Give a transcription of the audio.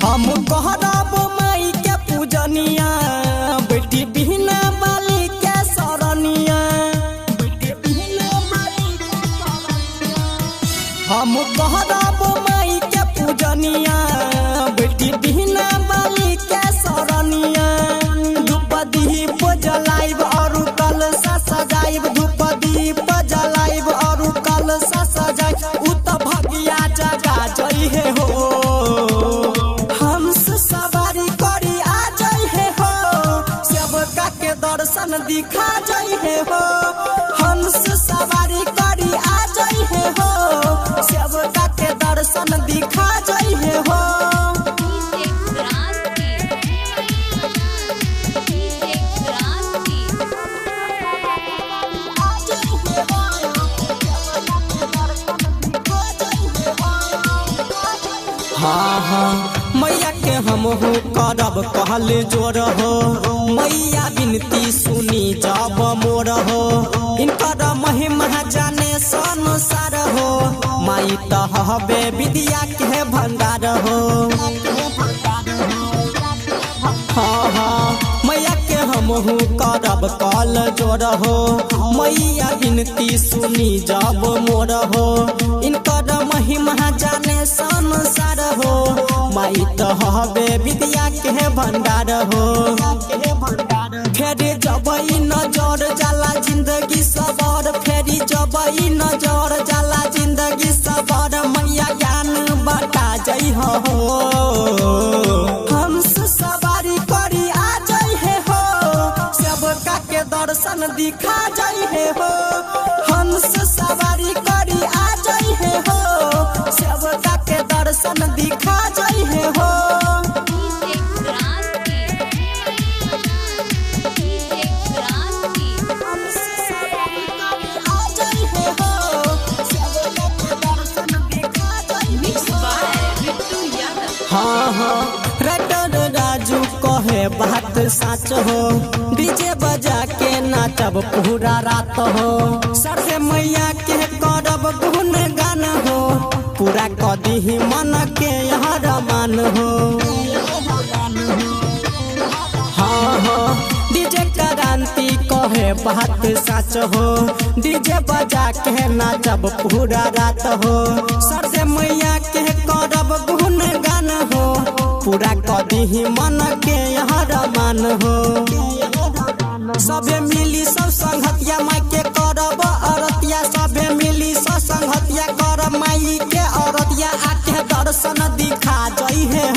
हम कहरब माई के पूजनिया बेटी बिना बाली के सरनिया हम कहरब माई के पूजनिया बेटी बिना बाली के सरनिया धूप दीप जलाइब और कलश सजाइब धूप दीप जलाइब और कलश सजाइब उ त भगिया जगा जइहे हो दर्शन दिखा जाइए हो हंस सवारी करी आ जाइए हो सेवका के दर्शन दिखा जाइए हो हाँ हाँ मैया के हम हो करब कहल जोर हो मैया बिनती सुनी जब मोर हो इनकर महिमा जाने संसार हो माई त हबे विद्या के भंडार हो हाँ हाँ मैया के हम हो करब कल जोर हो मैया बिनती सुनी जब मोर हो इनकर महिमा जाने संसार हो माई त हबे विद्या के भंडार हो फेरी जबई नजर जाला जिंदगी सबर फेरी जबई नजर जाला जिंदगी सबर मैया ज्ञान बता जाइ हो हंस सवारी करी आ जाइ हो सबका के दर्शन दिखा जाइ हो हंस सवारी करी आ जाइ हो सबका के दर्शन दिखा जाइ हो हाँ हाँ रटन राजू कहे बात सच हो डीजे बजा के नाचब पूरा रात हो सरसे मैया के करब गुन गान हो पूरा कदी मन के यहाँ रमान हो हाँ हाँ डीजे क्रांति कहे बात सच हो डीजे बजा के नाचब पूरा रात हो सरसे मैया के करब गुन गान हो पूरा कदी मन के यहाँ रमान हो सबे मिली सब संगतिया माई के करब अरतिया सबे मिली सब संगतिया करब माई के अरतिया आके दर्शन दिखा जइहे